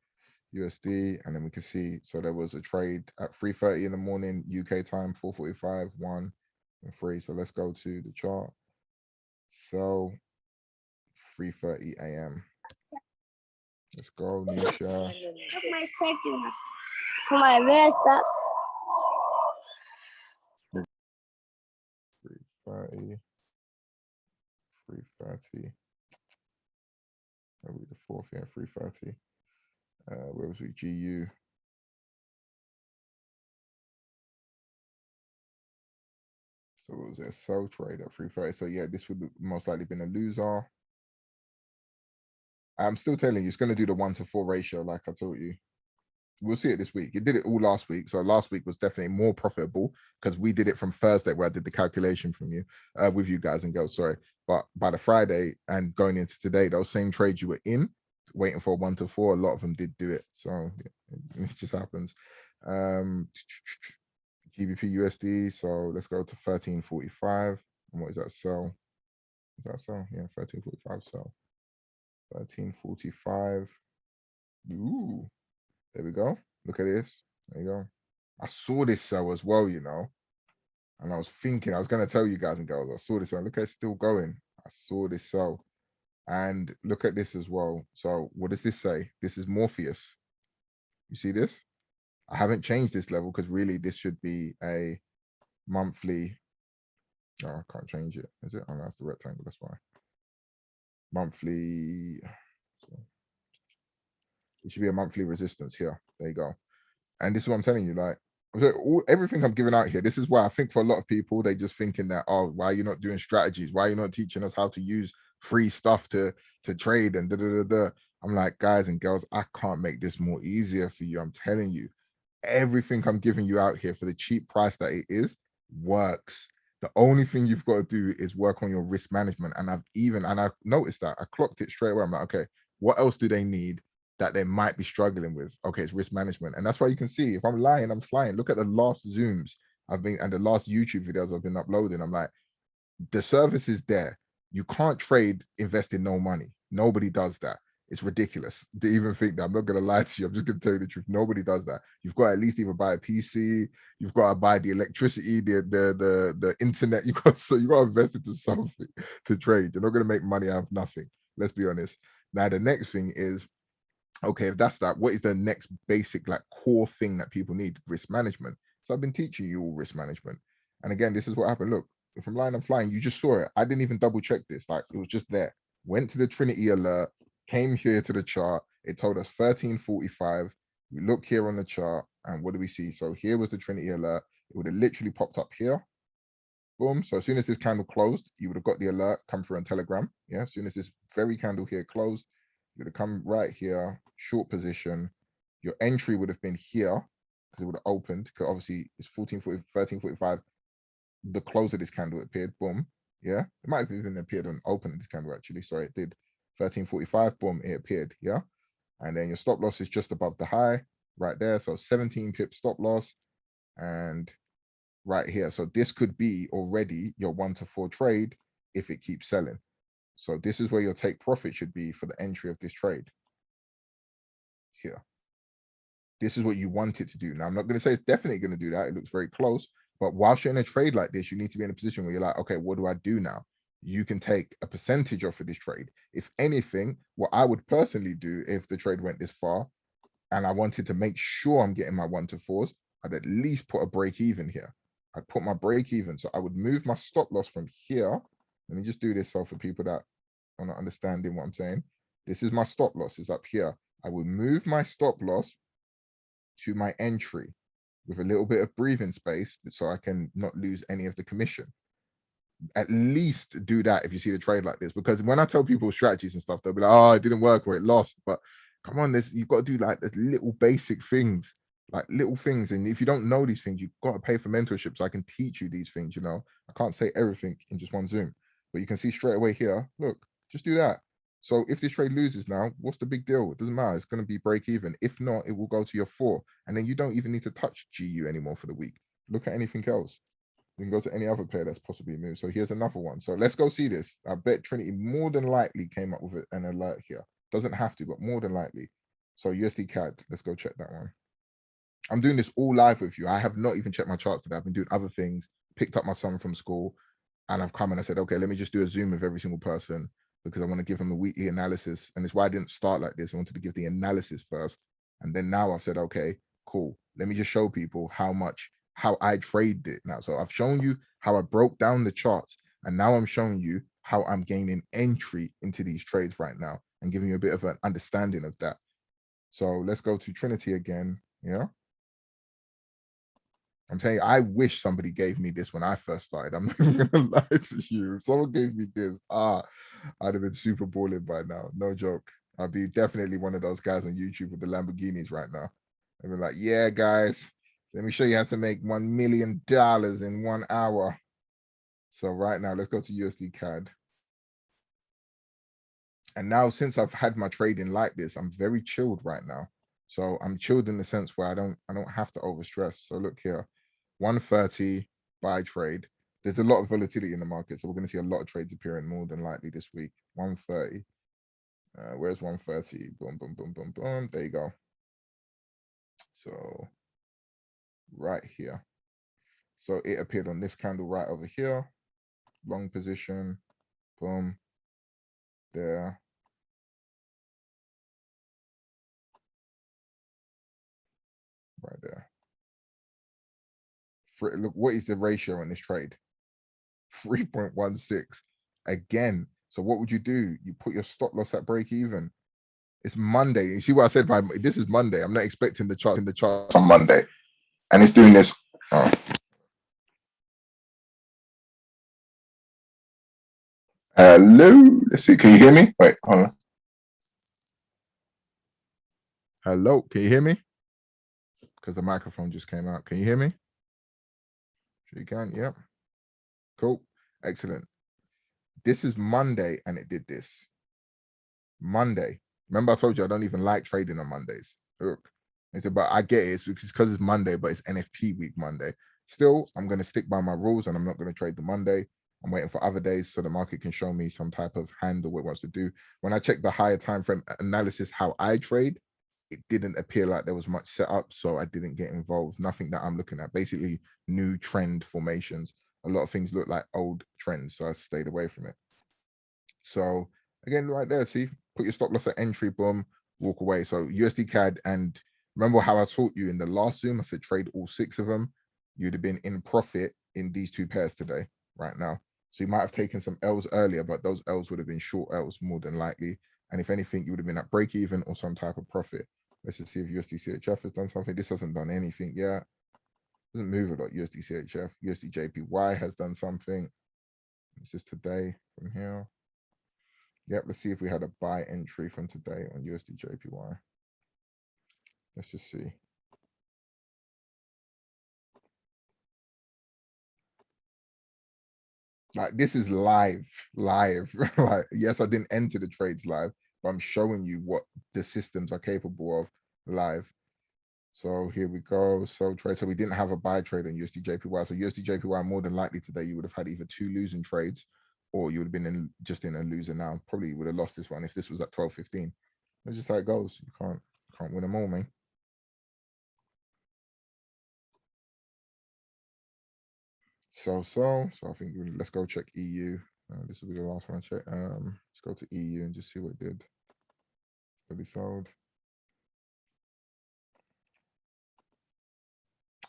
USD and then we can see. So there was a trade at 3:30 in the morning UK time, 4:45, 1 and 3. So let's go to the chart. So 3:30 a.m. Let's go, Nisha. My seconds. My vestas. 3:30. 3:30. Maybe the fourth, yeah, 3:30. Where was we? GU. So what was there? Sell trade at 3:30. So yeah, this would most likely been a loser. I'm still telling you, it's going to do the 1-to-4 ratio, like I told you. We'll see it this week. It did it all last week. So last week was definitely more profitable because we did it from Thursday where I did the calculation from you, with you guys and girls, sorry. But by the Friday and going into today, those same trades you were in, waiting for 1-to-4, a lot of them did do it. So yeah, it just happens. GBP USD. So let's go to 1345. And what is that sell? Is that sell? Yeah, 1345 sell. 1345. Ooh. There we go. Look at this. There you go. I saw this sell as well, you know. And I was thinking, I was going to tell you guys and girls, I saw this sell. Look at it still going. I saw this sell. And look at this as well. So what does this say? This is Morpheus. You see this? I haven't changed this level because really this should be a monthly. No, I can't change it. Is it? Oh, no, that's the rectangle. That's why. Monthly. So it should be a monthly resistance here. There you go. And this is what I'm telling you, like everything I'm giving out here, this is why I think for a lot of people, they just thinking that, oh, why are you not doing strategies? Why are you not teaching us how to use free stuff to trade and da. I'm like, guys and girls, I can't make this more easier for you. I'm telling you, everything I'm giving you out here for the cheap price that it is works. The only thing you've got to do is work on your risk management. And I've noticed that I clocked it straight away. I'm like, okay, what else do they need that they might be struggling with? Okay, it's risk management. And that's why you can see if I'm lying, I'm flying. Look at the last Zooms and the last YouTube videos I've been uploading. I'm like, the service is there. You can't trade investing no money. Nobody does that. It's ridiculous to even think that. I'm not going to lie to you. I'm just going to tell you the truth. Nobody does that. You've got to at least either buy a PC. You've got to buy the electricity, the internet. You got to invest into something to trade. You're not going to make money out of nothing. Let's be honest. Now, the next thing is, okay, if that's that, what is the next basic, like, core thing that people need? Risk management. So I've been teaching you all risk management. And again, this is what happened. Look, if I'm lying, I'm flying. You just saw it. I didn't even double check this. Like, it was just there. Went to the Trinity alert, came here to the chart. It told us 1345. We look here on the chart, and what do we see? So here was the Trinity alert. It would have literally popped up here. Boom. So as soon as this candle closed, you would have got the alert come through on Telegram. Yeah. As soon as this very candle here closed, you would have come right here, short position. Your entry would have been here because it would have opened, because obviously it's 1345. The close of this candle appeared. Boom. Yeah. It might have even appeared on open of this candle, actually. Sorry, it did. 1345. Boom. It appeared. Yeah. And then your stop loss is just above the high right there. So 17 pip stop loss. And right here. So this could be already your 1-to-4 trade if it keeps selling. So this is where your take profit should be for the entry of this trade. Here. This is what you want it to do. Now, I'm not going to say it's definitely going to do that. It looks very close. But whilst you're in a trade like this, you need to be in a position where you're like, okay, what do I do now? You can take a percentage off of this trade. If anything, what I would personally do if the trade went this far and I wanted to make sure I'm getting my 1-to-4s, I'd at least put a break even here. I'd put my break even. So I would move my stop loss from here. Let me just do this so for people that are not understanding what I'm saying. This is my stop loss, is up here. I would move my stop loss to my entry with a little bit of breathing space so I can not lose any of the commission. At least do that if you see the trade like this, because when I tell people strategies and stuff, they'll be like, oh, it didn't work or it lost. But come on, you've got to do like this little basic things, like little things. And if you don't know these things, you've got to pay for mentorship so I can teach you these things. You know, I can't say everything in just one Zoom, but you can see straight away here, look, just do that. So if this trade loses now, what's the big deal? It doesn't matter. It's going to be break even. If not, it will go to your 4. And then you don't even need to touch GU anymore for the week. Look at anything else. You can go to any other pair that's possibly moved. So here's another one. So let's go see this. I bet Trinity more than likely came up with an alert here. Doesn't have to, but more than likely. So USD CAD, let's go check that one. I'm doing this all live with you. I have not even checked my charts today. I've been doing other things, picked up my son from school, and I've come and I said, okay, let me just do a Zoom with every single person. because I want to give them a weekly analysis. And it's why I didn't start like this. I wanted to give the analysis first. And then now I've said, okay, cool. Let me just show people how I trade it now. So I've shown you how I broke down the charts. And now I'm showing you how I'm gaining entry into these trades right now and giving you a bit of an understanding of that. So let's go to Trinity again. Yeah. I'm telling you, I wish somebody gave me this when I first started. I'm not even gonna lie to you. If someone gave me this, I'd have been super balling by now. No joke. I'd be definitely one of those guys on YouTube with the Lamborghinis right now. I'd be like, yeah, guys, let me show you how to make $1 million in 1 hour. So right now, let's go to USD CAD. And now, since I've had my trading like this, I'm very chilled right now. So I'm chilled in the sense where I don't have to overstress. So look here. 130 buy trade. There's a lot of volatility in the market, so we're going to see a lot of trades appearing more than likely this week. 130. Where's 130? Boom, boom, boom, boom, boom. There you go. So right here. So it appeared on this candle right over here. Long position. Boom. There. Right there. Look, what is the ratio on this trade? 3.16 again. So what would you do? You put your stop loss at break even. It's Monday. You see what I said by this is Monday. I'm not expecting the chart on Monday. And it's doing this. Oh. Hello. Let's see. Can you hear me? Wait, hold on. Hello. Can you hear me? Because the microphone just came out. Can you hear me? Sure you can. Yep. Cool. Excellent. This is Monday and it did this. Monday. Remember I told you I don't even like trading on Mondays. Look. But I get it. It's because it's Monday, but it's NFP week Monday. Still, I'm going to stick by my rules and I'm not going to trade the Monday. I'm waiting for other days so the market can show me some type of handle what it wants to do. When I check the higher time frame analysis, how I trade, it didn't appear like there was much setup, so I didn't get involved. Nothing that I'm looking at. Basically, new trend formations. A lot of things look like old trends, so I stayed away from it. So again, right there, see, put your stop loss at entry, boom, walk away. So USD CAD, and remember how I taught you in the last Zoom, I said trade all 6 of them. You'd have been in profit in these 2 pairs today, right now. So you might have taken some L's earlier, but those L's would have been short L's more than likely. And if anything, you would have been at break even or some type of profit. Let's just see if USD CHF has done something. This hasn't done anything yet. Doesn't move a lot. USD CHF, USD JPY has done something. It's just today from here. Yep, let's see if we had a buy entry from today on USD JPY. Let's just see. Like this is live. Like, yes, I didn't enter the trades live, but I'm showing you what the systems are capable of live. So here we go. So trade. So we didn't have a buy trade on USD JPY. So USD JPY more than likely today you would have had either 2 losing trades, or you would have been just in a loser now. Probably would have lost this one if this was at 12.15. That's just how it goes. You can't win them all, man. So I think let's go check EU. This will be the last one I check. Let's go to EU and just see what it did. Fully sold.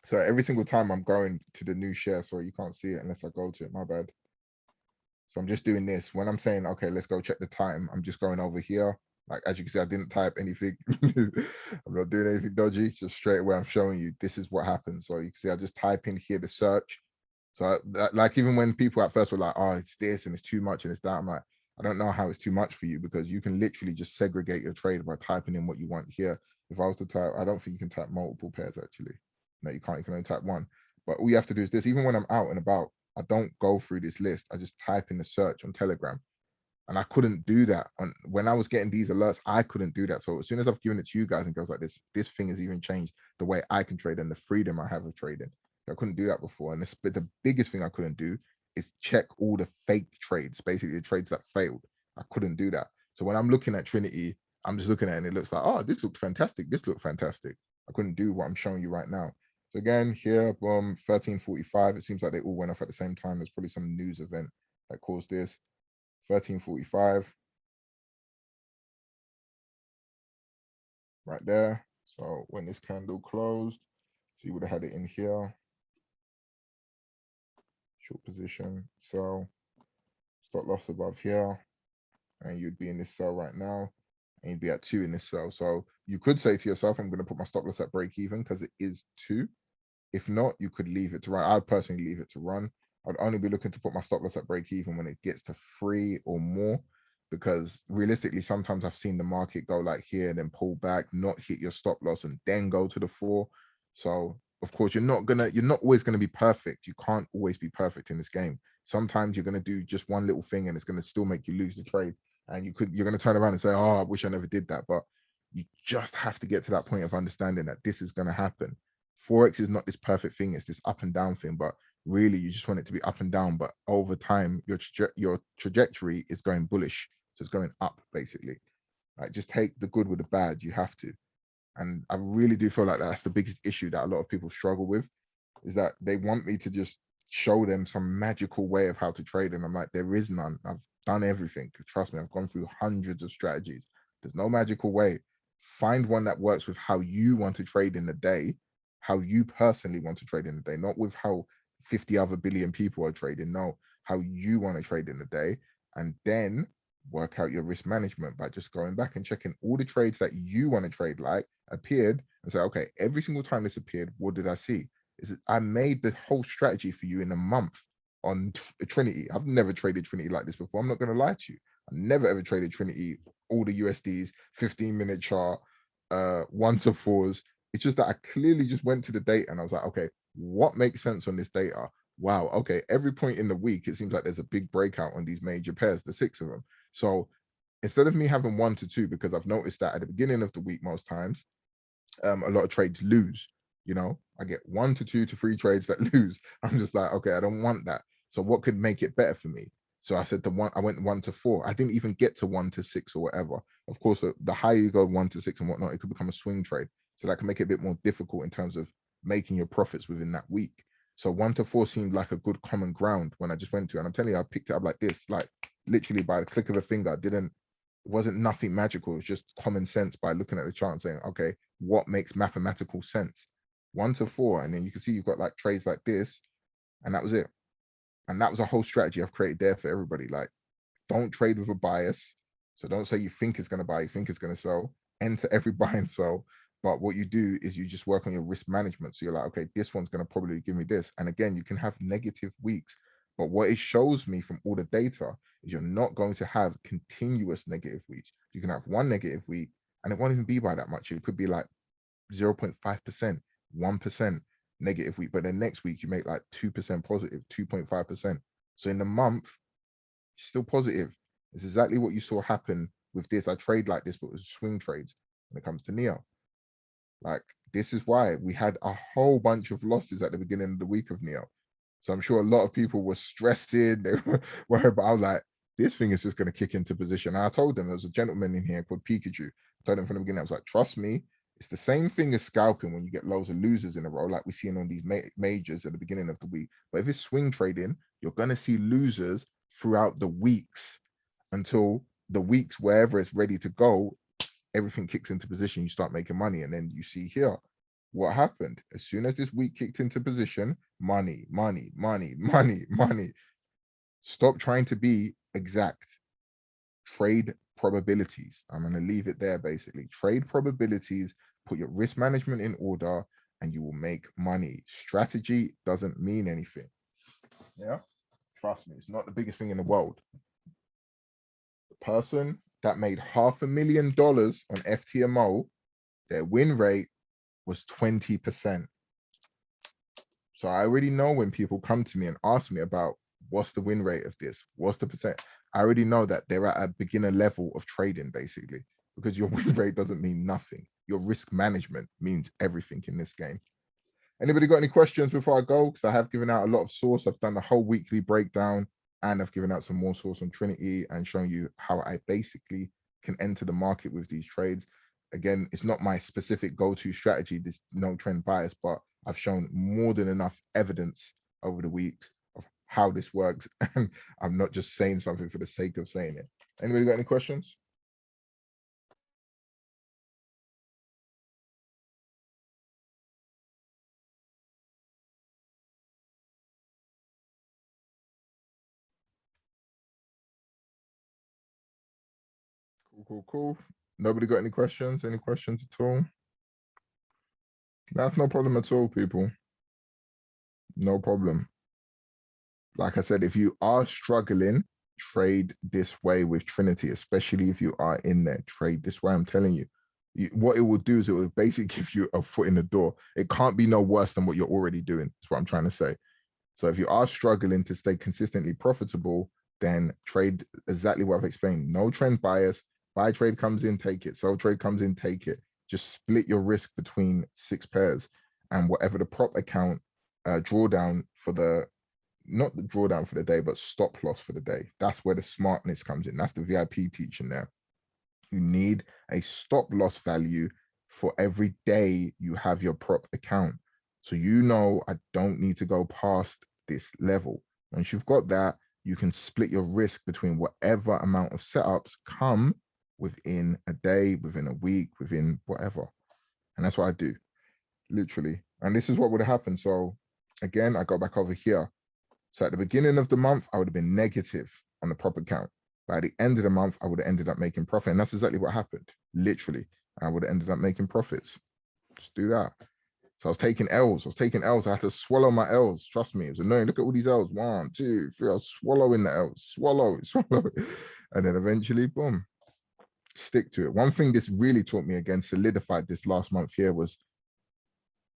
So every single time I'm going to the new share, so you can't see it unless I go to it. My bad. So I'm just doing this. When I'm saying, okay, let's go check the time, I'm just going over here. Like, as you can see, I didn't type anything. I'm not doing anything dodgy. Just straight away, I'm showing you this is what happens. So you can see I just type in here the search. So like even when people at first were like, oh, it's this and it's too much and it's that, I'm like, I don't know how it's too much for you, because you can literally just segregate your trade by typing in what you want here. If I was to type, I don't think you can type multiple pairs actually. No, you can't. You can only type one. But all you have to do is this. Even when I'm out and about, I don't go through this list. I just type in the search on Telegram. And I couldn't do that. And when I was getting these alerts, I couldn't do that. So as soon as I've given it to you guys and goes like this thing has even changed the way I can trade and the freedom I have of trading. I couldn't do that before. And the biggest thing I couldn't do is check all the fake trades, basically the trades that failed. I couldn't do that. So when I'm looking at Trinity, I'm just looking at it and it looks like, oh, this looked fantastic. This looked fantastic. I couldn't do what I'm showing you right now. So again, here, boom, 13:45. It seems like they all went off at the same time. There's probably some news event that caused this. 13:45. right there. So when this candle closed, so you would have had it in here. Short position, sell, stop loss above here, and you'd be in this sell right now, and you'd be at 2 in this sell. So you could say to yourself, I'm going to put my stop loss at break even because it is 2. If not, you could leave it to run. I'd personally leave it to run. I'd only be looking to put my stop loss at break even when it gets to 3 or more, because realistically, sometimes I've seen the market go like here and then pull back, not hit your stop loss, and then go to the 4. So of course, you're not always gonna be perfect. You can't always be perfect in this game. Sometimes you're gonna do just one little thing and it's gonna still make you lose the trade. And you're gonna turn around and say, oh, I wish I never did that. But you just have to get to that point of understanding that this is gonna happen. Forex is not this perfect thing, it's this up and down thing, but really you just want it to be up and down. But over time, your trajectory is going bullish. So it's going up basically. Like, just take the good with the bad. You have to. And I really do feel like that's the biggest issue that a lot of people struggle with, is that they want me to just show them some magical way of how to trade. And I'm like, there is none. I've done everything. Trust me, I've gone through hundreds of strategies. There's no magical way. Find one that works with how you want to trade in the day, how you personally want to trade in the day, not with how 50 other billion people are trading. No, how you want to trade in the day. And then work out your risk management by just going back and checking all the trades that you want to trade like appeared, and say, okay, every single time this appeared, what did I see? Is it, I made the whole strategy for you in a month on Trinity. I've never traded Trinity like this before. I'm not going to lie to you. I've never ever traded Trinity, all the USDs, 15-minute chart, 1 to 4s. It's just that I clearly just went to the data and I was like, okay, what makes sense on this data? Wow, okay, every point in the week, it seems like there's a big breakout on these major pairs, the 6 of them. So instead of me having 1 to 2, because I've noticed that at the beginning of the week, most times, a lot of trades lose. I get 1 to 2 to 3 trades that lose. I'm just like, okay, I don't want that. So what could make it better for me? So I said I went 1 to 4. I didn't even get to 1 to 6 or whatever. Of course, the higher you go 1 to 6 and whatnot, it could become a swing trade. So that can make it a bit more difficult in terms of making your profits within that week. So 1 to 4 seemed like a good common ground when I just went to it. And I'm telling you, I picked it up like this, like literally by the click of a finger. It wasn't nothing magical. It was just common sense by looking at the chart and saying, okay, what makes mathematical sense? 1 to 4. And then you can see you've got like trades like this, and that was it. And that was a whole strategy I've created there for everybody. Like, don't trade with a bias. So don't say you think it's going to buy, you think it's going to sell. Enter every buy and sell. But what you do is you just work on your risk management. So you're like, okay, this one's going to probably give me this. And again, you can have negative weeks. But what it shows me from all the data is you're not going to have continuous negative weeks. You can have one negative week and it won't even be by that much. It could be like 0.5%, 1% negative week. But then next week you make like 2% positive, 2.5%. So in the month, still positive. It's exactly what you saw happen with this. I trade like this, but it was swing trades when it comes to Neo. Like, this is why we had a whole bunch of losses at the beginning of the week of Neo. So I'm sure a lot of people were stressing. They were worried, but I was like, this thing is just going to kick into position. And I told them, there was a gentleman in here called Pikachu. I told him from the beginning, I was like, trust me, it's the same thing as scalping when you get loads of losers in a row, like we're seeing on these majors at the beginning of the week. But if it's swing trading, you're going to see losers throughout the weeks until the weeks wherever it's ready to go, everything kicks into position, you start making money. And then you see here what happened. As soon as this week kicked into position, money, money, money, money, money. Stop trying to be exact. Trade probabilities. I'm going to leave it there basically. Trade probabilities, put your risk management in order, and you will make money. Strategy doesn't mean anything. Yeah, trust me, it's not the biggest thing in the world. The person that made $500,000 on FTMO, their win rate was 20%. So I already know when people come to me and ask me about what's the win rate of this, what's the percent, I already know that they're at a beginner level of trading basically, because your win rate doesn't mean nothing. Your risk management means everything in this game. Anybody got any questions before I go? Because I have given out a lot of source. I've done the whole weekly breakdown and I've given out some more source on Trinity and shown you how I basically can enter the market with these trades. Again, it's not my specific go-to strategy, this no trend bias, but I've shown more than enough evidence over the weeks of how this works. And I'm not just saying something for the sake of saying it. Anybody got any questions? Cool. Nobody got any questions? Any questions at all? That's no problem at all, people. No problem. Like I said, if you are struggling, trade this way with Trinity, especially if you are in there. Trade this way. I'm telling you, what it will do is it will basically give you a foot in the door. It can't be no worse than what you're already doing. That's what I'm trying to say. So if you are struggling to stay consistently profitable, then trade exactly what I've explained. No trend bias. Buy trade comes in, take it. Sell trade comes in, take it. Just split your risk between 6 pairs, and whatever the prop account drawdown for the, not the drawdown for the day, but stop loss for the day. That's where the smartness comes in. That's the VIP teaching there. You need a stop loss value for every day you have your prop account. So you know, I don't need to go past this level. Once you've got that, you can split your risk between whatever amount of setups come within a day, within a week, within whatever. And that's what I do, literally. And this is what would have happened. So again, I go back over here. So at the beginning of the month, I would have been negative on the prop account. By the end of the month, I would have ended up making profit. And that's exactly what happened, literally. I would have ended up making profits. Just do that. So I was taking L's. I had to swallow my L's. Trust me, it was annoying. Look at all these L's. 1, 2, 3. I was swallowing the L's. Swallow it. And then eventually, boom, stick to it. One thing this really taught me, again, solidified this last month here, was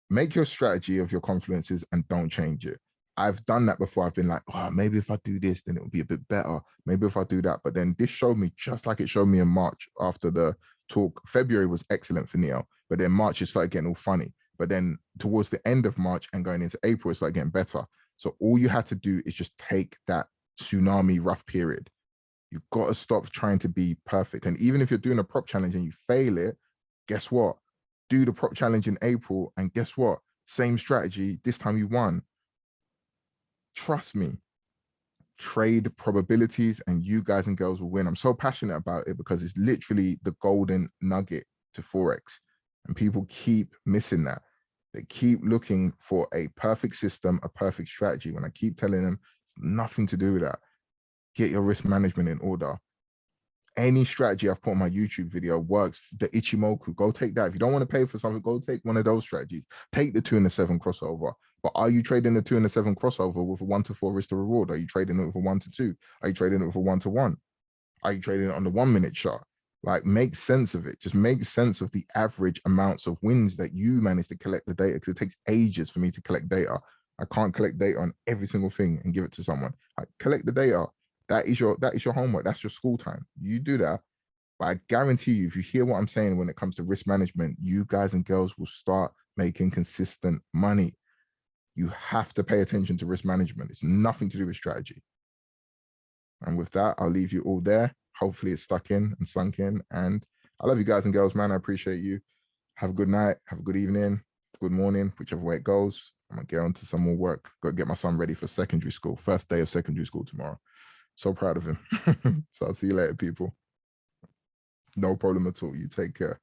make your strategy of your confluences and don't change it. I've done that before. I've been like, oh, maybe if I do this, then it will be a bit better. Maybe if I do that. But then this showed me, just like it showed me in March after the talk. February was excellent for Neo, but then March it started getting all funny. But then towards the end of March and going into April, it started getting better. So all you had to do is just take that tsunami rough period. You've got to stop trying to be perfect. And even if you're doing a prop challenge and you fail it, guess what? Do the prop challenge in April, and guess what? Same strategy. This time you won. Trust me, trade probabilities and you guys and girls will win. I'm so passionate about it because it's literally the golden nugget to Forex. And people keep missing that. They keep looking for a perfect system, a perfect strategy. When I keep telling them it's nothing to do with that. Get your risk management in order. Any strategy I've put on my YouTube video works. The Ichimoku, go take that. If you don't want to pay for something, go take one of those strategies. Take the 2 and the 7 crossover. But are you trading the 2 and the 7 crossover with a 1 to 4 risk to reward? Are you trading it with a 1 to 2? Are you trading it with a 1 to 1? Are you trading it on the 1 minute chart? Like, make sense of it. Just make sense of the average amounts of wins that you manage to collect the data, because it takes ages for me to collect data. I can't collect data on every single thing and give it to someone. I collect the data. That is your homework. That's your school time. You do that. But I guarantee you, if you hear what I'm saying when it comes to risk management, you guys and girls will start making consistent money. You have to pay attention to risk management. It's nothing to do with strategy. And with that, I'll leave you all there. Hopefully it's stuck in and sunk in. And I love you guys and girls, man. I appreciate you. Have a good night. Have a good evening. Good morning, whichever way it goes. I'm going to get on to some more work. Got to get my son ready for secondary school. First day of secondary school tomorrow. So proud of him. So I'll see you later, people. No problem at all. You take care.